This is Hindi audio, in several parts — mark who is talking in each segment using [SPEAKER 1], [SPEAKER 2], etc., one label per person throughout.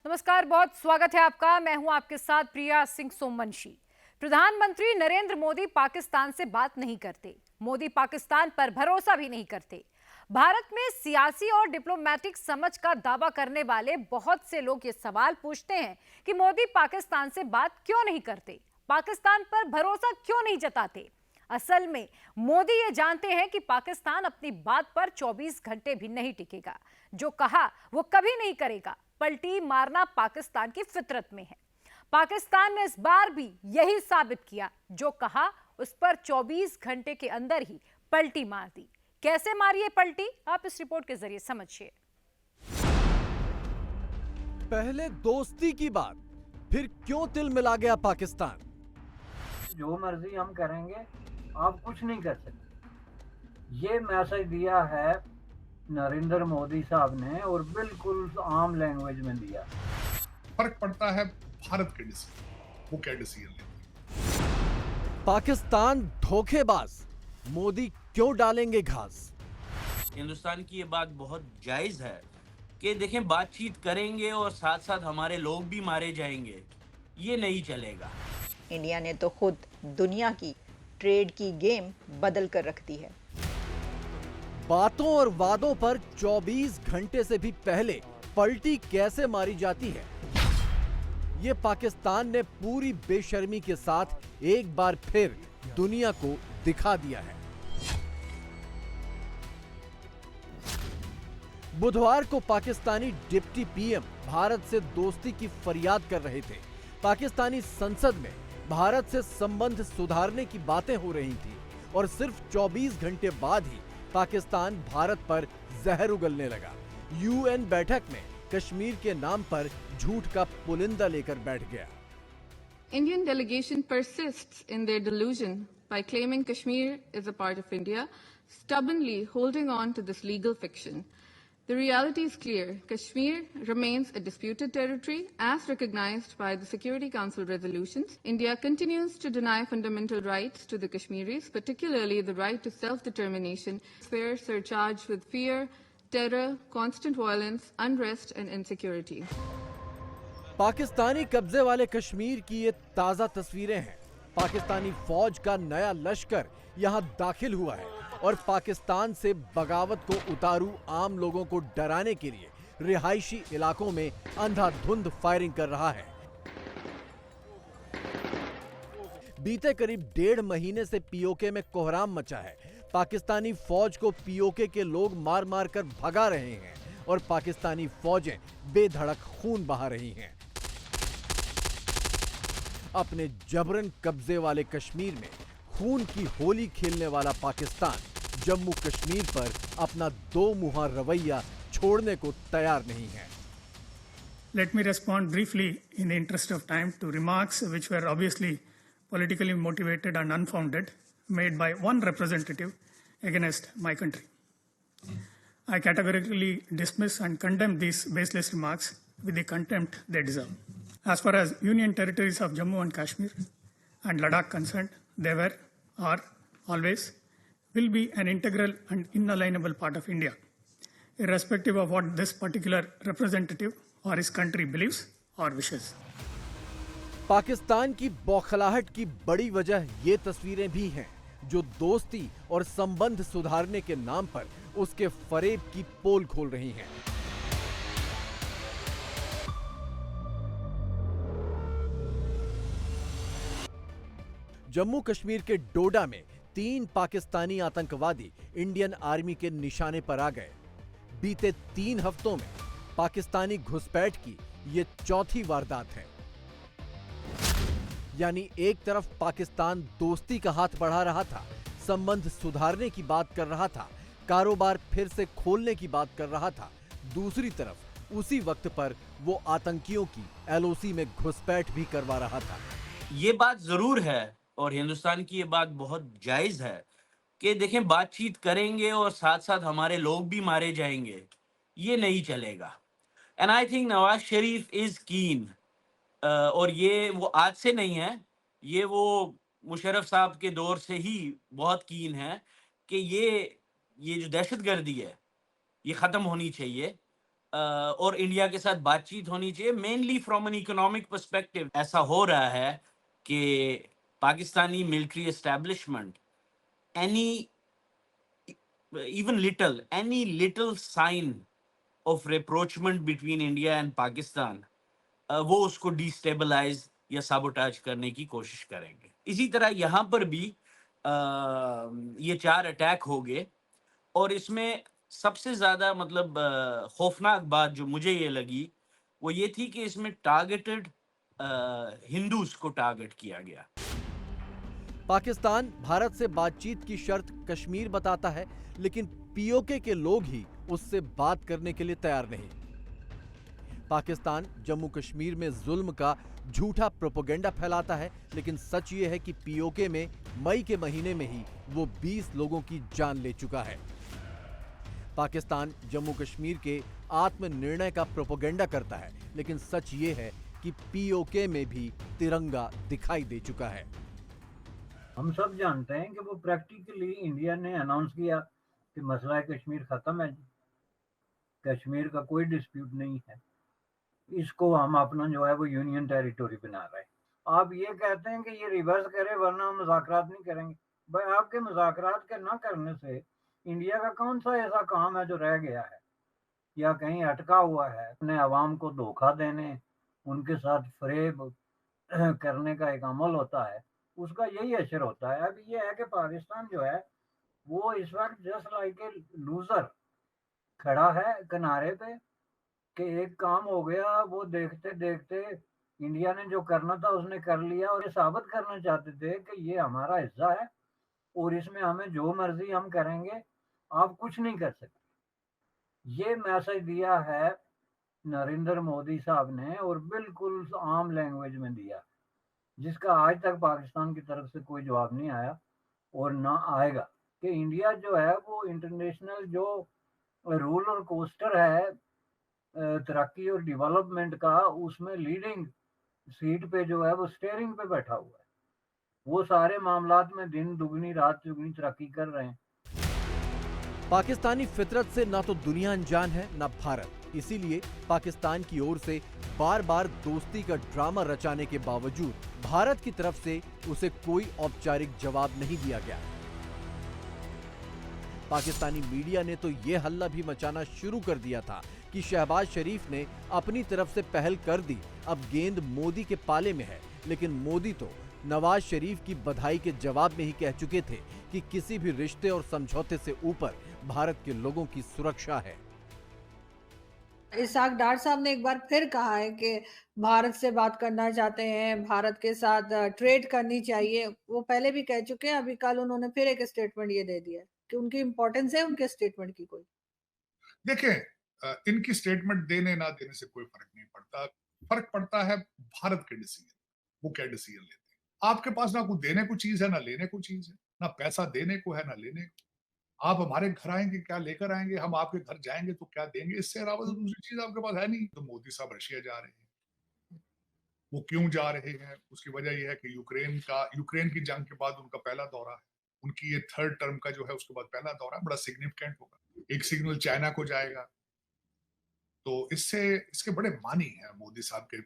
[SPEAKER 1] नमस्कार, बहुत स्वागत है आपका। मैं हूं आपके साथ प्रिया सिंह सोमवंशी। प्रधानमंत्री नरेंद्र मोदी पाकिस्तान से बात नहीं करते। मोदी पाकिस्तान पर भरोसा भी नहीं करते। भारत में सियासी और डिप्लोमेटिक समझ का दावा करने वाले बहुत से लोग ये सवाल पूछते हैं कि मोदी पाकिस्तान से बात क्यों नहीं करते, पाकिस्तान पर भरोसा क्यों नहीं जताते। असल में मोदी ये जानते हैं कि पाकिस्तान अपनी बात पर 24 घंटे भी नहीं टिकेगा। जो कहा वो कभी नहीं करेगा। पलटी मारना पाकिस्तान की फितरत में है। पाकिस्तान ने इस बार भी यही साबित किया। जो कहा उस पर 24 घंटे के अंदर ही पलटी मार दी। कैसे मारी ये पलटी, आप इस रिपोर्ट के जरिए समझिए।
[SPEAKER 2] पहले दोस्ती की बात, फिर क्यों तिल मिला गया पाकिस्तान।
[SPEAKER 3] जो मर्जी हम करेंगे, आप कुछ नहीं कर सकते। ये मैसेज दिया है नरेंद्र मोदी साहब ने और बिल्कुल आम लैंग्वेज में दिया।
[SPEAKER 4] फर्क पड़ता है भारत के डिसीजन, वो क्या डिसीजन लेते।
[SPEAKER 2] पाकिस्तान धोखेबाज, मोदी क्यों डालेंगे घास।
[SPEAKER 5] हिंदुस्तान की ये बात बहुत जायज है कि देखें, बातचीत करेंगे और साथ साथ हमारे लोग भी मारे जाएंगे, ये नहीं चलेगा।
[SPEAKER 6] इंडिया ने तो खुद दुनिया की ट्रेड की गेम बदल कर रख दी है।
[SPEAKER 2] बातों और वादों पर 24 घंटे से भी पहले पलटी कैसे मारी जाती है, ये पाकिस्तान ने पूरी बेशर्मी के साथ एक बार फिर दुनिया को दिखा दिया है। बुधवार को पाकिस्तानी डिप्टी पीएम भारत से दोस्ती की फरियाद कर रहे थे। पाकिस्तानी संसद में भारत से संबंध सुधारने की बातें हो रही थी और सिर्फ 24 घंटे बाद ही पाकिस्तान भारत पर जहर उगलने लगा। यूएन बैठक में कश्मीर के नाम पर झूठ का पुलिंदा लेकर बैठ गया।
[SPEAKER 7] Indian delegation persists in their delusion by claiming Kashmir is a part of India, stubbornly holding on to this legal fiction. The reality is clear. Kashmir remains a disputed territory as recognized by the Security Council resolutions. India continues to deny fundamental rights to the Kashmiris, particularly the right to self-determination, where surcharged with fear, terror, constant violence, unrest and insecurity.
[SPEAKER 2] Pakistani कब्जे वाले कश्मीर की ये ताजा तस्वीरें हैं। पाकिस्तानी फौज का नया लश्कर यहां दाखिल हुआ है और पाकिस्तान से बगावत को उतारू आम लोगों को डराने के लिए रिहायशी इलाकों में अंधाधुंध फायरिंग कर रहा है। बीते करीब 1.5 महीने से पीओके में कोहराम मचा है। पाकिस्तानी फौज को पीओके के लोग मार मार कर भगा रहे हैं और पाकिस्तानी फौजें बेधड़क खून बहा रही हैं। अपने जबरन कब्जे वाले कश्मीर में खून की होली खेलने वाला पाकिस्तान जम्मू कश्मीर पर अपना दो मुहा रवैया छोड़ने को तैयार नहीं है।
[SPEAKER 8] Let me respond briefly in the interest of time to remarks which were obviously politically motivated and unfounded made by one representative against my country. I categorically dismiss and condemn these baseless remarks with the contempt they deserve. As far as Union territories of Jammu and Kashmir and Ladakh concerned, they were, are, always, will be an integral and inalienable part of India, irrespective of what this particular representative or his country believes or wishes.
[SPEAKER 2] Pakistan की बौखलाहट की बड़ी वजह ये तस्वीरें भी हैं जो दोस्ती और संबंध सुधारने के नाम पर उसके फरेब की पोल खोल रही हैं। जम्मू कश्मीर के डोडा में 3 पाकिस्तानी आतंकवादी इंडियन आर्मी के निशाने पर आ गए। बीते 3 हफ्तों में पाकिस्तानी घुसपैठ की ये चौथी वारदात है। यानी एक तरफ पाकिस्तान दोस्ती का हाथ बढ़ा रहा था, संबंध सुधारने की बात कर रहा था, कारोबार फिर से खोलने की बात कर रहा था, दूसरी तरफ उसी वक्त पर वो आतंकियों की एलओसी में घुसपैठ भी करवा रहा था।
[SPEAKER 5] ये बात जरूर है और हिंदुस्तान की ये बात बहुत जायज है कि देखें, बातचीत करेंगे और साथ साथ हमारे लोग भी मारे जाएंगे, ये नहीं चलेगा। And I think Nawaz Sharif is keen, और ये वो आज से नहीं है, ये वो मुशर्रफ साहब के दौर से ही बहुत कीन है कि ये जो दहशतगर्दी है ये ख़त्म होनी चाहिए और इंडिया के साथ बातचीत होनी चाहिए, mainly from an economic perspective. ऐसा हो रहा है कि Pakistani military establishment any any little sign of rapprochement between India and Pakistan, वो उसको डिस्टेबलाइज या साबोटाज करने की कोशिश करेंगे। इसी तरह यहाँ पर भी ये 4 अटैक हो गए, और इसमें सबसे ज्यादा मतलब खौफनाक बात जो मुझे ये लगी वो ये थी कि इसमें टारगेटेड हिंदूज को टारगेट किया गया।
[SPEAKER 2] पाकिस्तान भारत से बातचीत की शर्त कश्मीर बताता है, लेकिन पीओके के लोग ही उससे बात करने के लिए तैयार नहीं। पाकिस्तान जम्मू कश्मीर में जुल्म का झूठा प्रोपेगेंडा फैलाता है, लेकिन सच ये है कि पीओके में मई के महीने में ही वो 20 लोगों की जान ले चुका है। पाकिस्तान जम्मू कश्मीर के आत्मनिर्णय का प्रोपेगेंडा करता है, लेकिन सच ये है कि पीओके में भी तिरंगा दिखाई दे चुका है।
[SPEAKER 3] हम सब जानते हैं कि वो प्रैक्टिकली इंडिया ने अनाउंस किया कि मसला कश्मीर खत्म है, कश्मीर का कोई डिस्प्यूट नहीं है, इसको हम अपना जो है वो यूनियन टेरिटोरी बना रहे हैं। आप ये कहते हैं कि ये रिवर्स करे वरना हम मुज़ाकरात नहीं करेंगे। भाई आपके मुज़ाकरात के ना करने से इंडिया का कौन सा ऐसा काम है जो रह गया है या कहीं अटका हुआ है? अपने अवाम को धोखा देने, उनके साथ फरेब करने का एक अमल होता है, उसका यही असर होता है। अब ये है कि पाकिस्तान जो है वो इस वक्त जस्ट लाइक ए लूजर खड़ा है किनारे पे कि एक काम हो गया, वो देखते देखते इंडिया ने जो करना था उसने कर लिया, और ये साबित करना चाहते थे कि ये हमारा हिस्सा है और इसमें हमें जो मर्जी हम करेंगे, आप कुछ नहीं कर सकते। ये मैसेज दिया है नरेंद्र मोदी साहब ने, और बिल्कुल आम लैंग्वेज में दिया, जिसका आज तक पाकिस्तान की तरफ से कोई जवाब नहीं आया और ना आएगा, कि इंडिया जो है वो इंटरनेशनल जो रोलर कोस्टर है तरक्की और डेवलपमेंट का, उसमें लीडिंग सीट पे जो है वो स्टीयरिंग पे बैठा हुआ है। वो सारे मामलात में दिन दुगनी रात चुगनी तरक्की कर रहे हैं।
[SPEAKER 2] पाकिस्तानी फितरत से ना तो दुनिया अनजान है ना भारत, इसीलिए पाकिस्तान की ओर से बार बार दोस्ती का ड्रामा रचाने के बावजूद भारत की तरफ से उसे कोई औपचारिक जवाब नहीं दिया गया। पाकिस्तानी मीडिया ने तो यह हल्ला भी मचाना शुरू कर दिया था कि शहबाज शरीफ ने अपनी तरफ से पहल कर दी, अब गेंद मोदी के पाले में है। लेकिन मोदी तो नवाज शरीफ की बधाई के जवाब में ही कह चुके थे कि किसी भी रिश्ते और समझौते से ऊपर भारत के लोगों की सुरक्षा है।
[SPEAKER 9] इसाक डार साहब ने एक बार फिर कहा है कि भारत से बात करना चाहते हैं, भारत के साथ ट्रेड करनी चाहिए। वो पहले भी कह चुके हैं, अभी कल उन्होंने फिर एक स्टेटमेंट ये दे दिया कि उनकी इंपॉर्टेंस है उनके स्टेटमेंट की कोई।
[SPEAKER 4] देखें, इनकी स्टेटमेंट देने ना देने से कोई फर्क नहीं पड़ता। फर्क पड़ता है भारत के डिसीजन, वो क्या डिसीजन लेते हैं। आपके पास ना कुछ देने को चीज है ना लेने को चीज है, ना पैसा देने को है ना लेने को। आप हमारे घर आएंगे क्या लेकर आएंगे, हम आपके घर जाएंगे तो क्या देंगे, इससे अलावा तो दूसरी चीज आपके पास है नहीं। तो मोदी साहब रशिया जा रहे हैं, वो क्यों जा रहे हैं? उसकी वजह यह है कि यूक्रेन की जंग के बाद उनका पहला दौरा है, उनकी ये 3rd टर्म का जो है उसके बाद पहला दौरा है, बड़ा सिग्निफिकेंट होगा। एक सिग्नल चाइना को जाएगा, तो इसके बड़े मानी है मोदी साहब के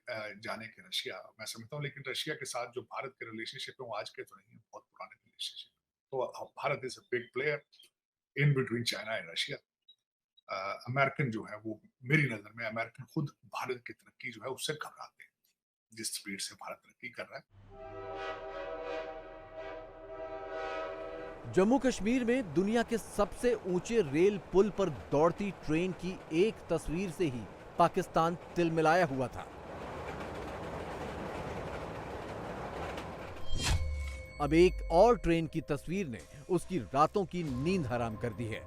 [SPEAKER 4] जाने के रशिया, मैं समझता हूँ। लेकिन रशिया के साथ जो भारत के रिलेशनशिप है वो आज के तो नहीं है, बहुत पुराने रिलेशनशिप। तो Bharat is a big player in between China and Russia. American जो है वो, मेरी नजर में अमेरिकन खुद भारत की तरक्की जो है उससे घबराते हैं, जिस स्पीड से भारत तरक्की कर रहा है।
[SPEAKER 2] जम्मू कश्मीर में दुनिया के सबसे ऊंचे रेल पुल पर दौड़ती ट्रेन की एक तस्वीर से ही पाकिस्तान तिलमिलाया हुआ था। अब एक और ट्रेन की तस्वीर ने उसकी रातों की नींद हराम कर दी है।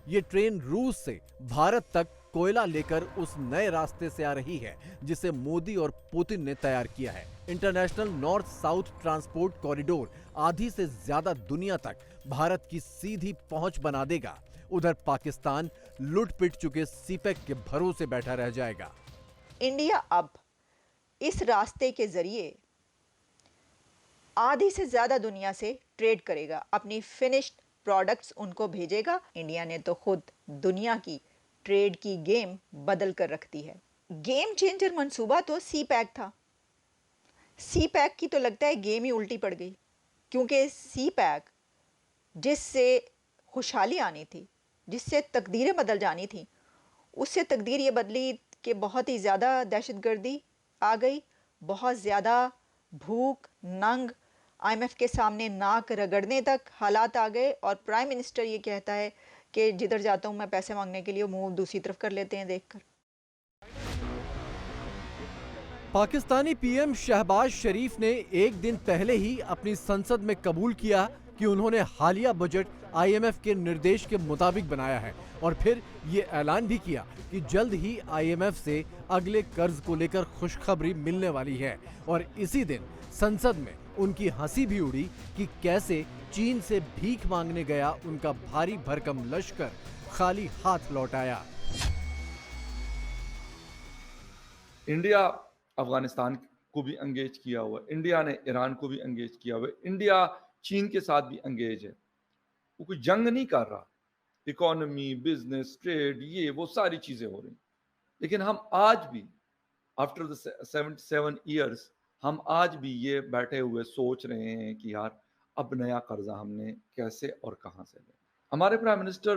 [SPEAKER 2] ये ट्रेन रूस से भारत तक कोयला लेकर उस नए रास्ते से आ रही है जिसे मोदी और पुतिन ने तैयार किया है। International north south transport corridor आधी से ज्यादा दुनिया तक भारत की सीधी पहुंच बना देगा। उधर पाकिस्तान लुट पिट चुके सीपेक के भरोसे बैठा रह जाएगा।
[SPEAKER 6] इंडिया अब इस रास्ते के जरिए आधी से ज्यादा दुनिया से ट्रेड करेगा, अपनी फिनिश्ड प्रोडक्ट्स उनको भेजेगा। इंडिया ने तो खुद दुनिया की ट्रेड की गेम बदल कर रखती है। गेम चेंजर मंसूबा तो सी पैक था। सी पैक की तो लगता है गेम ही उल्टी पड़ गई, क्योंकि सी पैक जिससे खुशहाली आनी थी, जिससे तकदीरें बदल जानी थी, उससे तकदीर ये बदली कि बहुत ही ज़्यादा दहशतगर्दी आ गई, बहुत ज़्यादा भूख, नंग, IMF के सामने नाक रगड़ने तक हालात आ गए। और प्राइम मिनिस्टर ये कहता है कि जिधर जाता हूँ मैं पैसे मांगने के लिए, मुंह दूसरी तरफ कर लेते हैं देखकर।
[SPEAKER 2] पाकिस्तानी पीएम शहबाज शरीफ ने एक दिन पहले ही अपनी संसद में कबूल किया कि उन्होंने हालिया बजट IMF के निर्देश के मुताबिक बनाया है और फिर ये ऐलान भी किया कि जल्द ही IMF से अगले कर्ज को लेकर खुशखबरी मिलने वाली है। और इसी दिन संसद में उनकी हंसी भी उड़ी कि कैसे चीन से भीख मांगने गया उनका भारी भरकम लश्कर खाली हाथ लौट आया।
[SPEAKER 10] इंडिया अफगानिस्तान को भी एंगेज किया हुआ है, इंडिया ने ईरान को भी एंगेज किया हुआ है, इंडिया चीन के साथ भी एंगेज है। वो कोई जंग नहीं कर रहा, इकोनॉमी, बिजनेस, ट्रेड, ये वो सारी चीजें हो रही। लेकिन हम आज भी आफ्टर द 77 ईयर्स हम आज भी ये बैठे हुए सोच रहे हैं कि यार अब नया कर्जा हमने कैसे और कहां से लें। हमारे प्राइम मिनिस्टर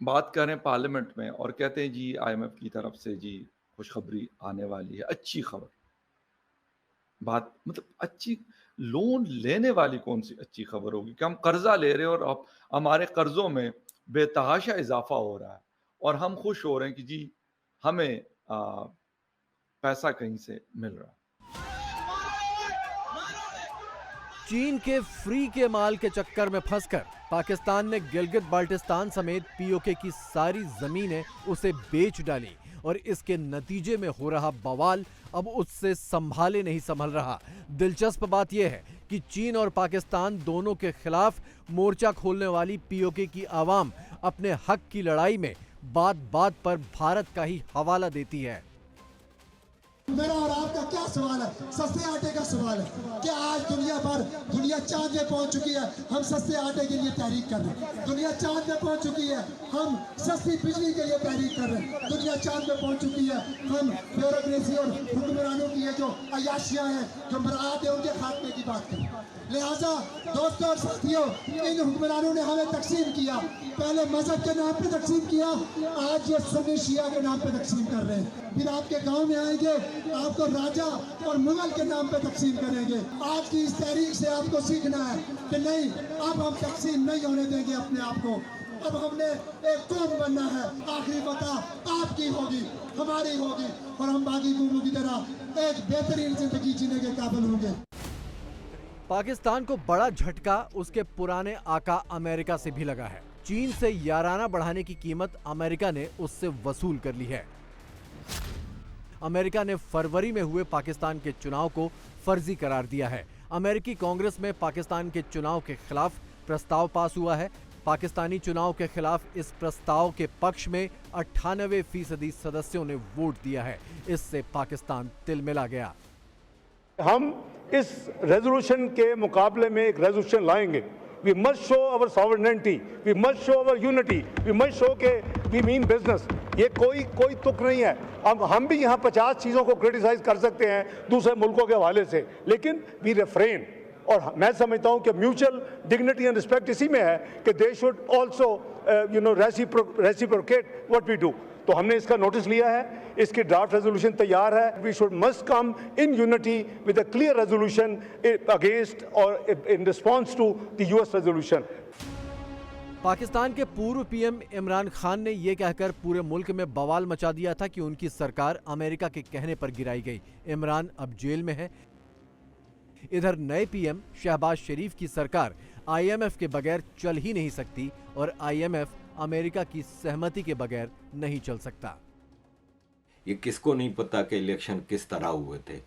[SPEAKER 10] बात कर रहे हैं पार्लियामेंट में और कहते हैं जी IMF की तरफ से जी खुशखबरी आने वाली है, अच्छी खबर। बात मतलब अच्छी, लोन लेने वाली कौन सी अच्छी खबर होगी कि हम कर्जा ले रहे हैं और अब हमारे कर्जों में बेतहाशा इजाफा हो रहा है और हम खुश हो रहे हैं कि जी हमें पैसा कहीं से मिल रहा है।
[SPEAKER 2] चीन के फ्री के माल के चक्कर में फंसकर पाकिस्तान ने गिलगित बाल्टिस्तान समेत POK की सारी जमीनें उसे बेच डाली और इसके नतीजे में हो रहा बवाल अब उससे संभाले नहीं संभल रहा। दिलचस्प बात यह है कि चीन और पाकिस्तान दोनों के खिलाफ मोर्चा खोलने वाली POK की आवाम अपने हक की लड़ाई में बात बात पर भारत का ही हवाला देती है।
[SPEAKER 11] मेरा और आपका क्या सवाल है? सस्ते आटे का सवाल है कि आज दुनिया चांद में पहुंच चुकी है, हम सस्ते आटे के लिए तहरीक कर रहे हैं। दुनिया चांद में पहुंच चुकी है, हम सस्ती बिजली के लिए तहरीक कर रहे हैं। दुनिया चांद में पहुंच चुकी है, हम ब्यूरोक्रेसी और हुक्मरानों की जो अयाशियां हैं, जो मराहत है, उनके खात्मे की बात करें। लिहाजा दोस्तों और साथियों, इन हुक्मरानों ने हमें तकसीम किया, पहले मजहब के नाम पे तकसीम किया, आज ये सुन्नी शिया के नाम पे तकसीम कर रहे हैं। फिर आपके गांव में आएंगे, आपको राजा और मुगल के नाम पे तकसीम करेंगे। आज की इस तहरीक से आपको सीखना है कि नहीं, अब हम तकसीम नहीं होने देंगे अपने आप को। अब हमने एक कौम बनना है, आखिरी फतह आपकी होगी, हमारी होगी और हम बाकी कौमों की तरह एक बेहतरीन जिंदगी जीने के काबिल होंगे।
[SPEAKER 2] पाकिस्तान को बड़ा झटका उसके पुराने आका अमेरिका से भी लगा है। चीन से याराना बढ़ाने की कीमत अमेरिका ने उससे वसूल कर ली है। अमेरिका ने फरवरी में हुए पाकिस्तान के चुनाव को फर्जी करार दिया है। अमेरिकी कांग्रेस में पाकिस्तान के चुनाव के खिलाफ प्रस्ताव पास हुआ है। पाकिस्तानी चुनाव के खिलाफ इस प्रस्ताव के पक्ष में 98% सदस्यों ने वोट दिया है। इससे पाकिस्तान तिलमिला गया।
[SPEAKER 12] हम इस रेजोल्यूशन के मुकाबले में एक रेजोल्यूशन लाएंगे। We must show our sovereignty, we must show our unity, we must show के we mean business। ये कोई तुक नहीं है। अब हम भी यहाँ 50 चीज़ों को क्रिटिसाइज कर सकते हैं दूसरे मुल्कों के हवाले से, लेकिन वी रेफ्रेन। और मैं समझता हूँ कि म्यूचुअल डिग्निटी एंड रिस्पेक्ट इसी में है कि they should also reciprocate what we do. तो हमने इसका नोटिस लिया है, इसकी ड्राफ्ट रेजोल्यूशन तैयार है। We should must come in unity with a clear resolution against और in response to the US resolution.
[SPEAKER 2] Pakistan के पूर्व PM इमरान खान ने यह कहकर पूरे मुल्क में बवाल मचा दिया था कि उनकी सरकार अमेरिका के कहने पर गिराई गई। इमरान अब जेल में है। इधर नए PM शहबाज शरीफ की सरकार IMF के बगैर चल ही नहीं सकती और IMF अमेरिका की सहमति के बगैर नहीं चल सकता।
[SPEAKER 13] ये किसको नहीं पता कि इलेक्शन किस तरह हुए थे।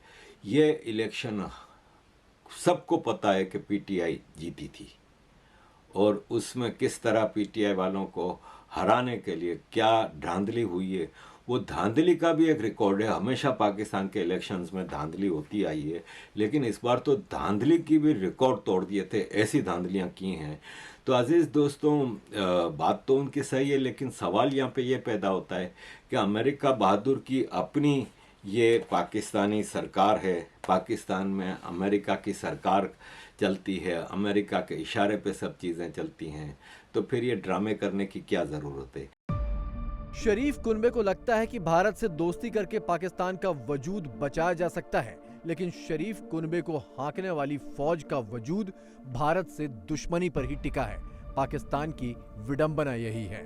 [SPEAKER 13] ये इलेक्शन सबको पता है कि PTI जीती थी और उसमें किस तरह PTI वालों को हराने के लिए क्या धांधली हुई है, वो धांधली का भी एक रिकॉर्ड है। हमेशा पाकिस्तान के इलेक्शंस में धांधली होती आई है, लेकिन इस बार तो धांधली की भी रिकॉर्ड तोड़ दिए थे। ऐसी धांधलियां की हैं तो अजीज़ दोस्तों, बात तो उनकी सही है, लेकिन सवाल यहाँ पे ये पैदा होता है कि अमेरिका बहादुर की अपनी ये पाकिस्तानी सरकार है, पाकिस्तान में अमेरिका की सरकार चलती है, अमेरिका के इशारे पे सब चीज़ें चलती हैं, तो फिर ये ड्रामे करने की क्या ज़रूरत है।
[SPEAKER 2] शरीफ कुनबे को लगता है कि भारत से दोस्ती करके पाकिस्तान का वजूद बचाया जा सकता है, लेकिन शरीफ कुनबे को हाँकने वाली फौज का वजूद भारत से दुश्मनी पर ही टिका है। पाकिस्तान की विडंबना यही है।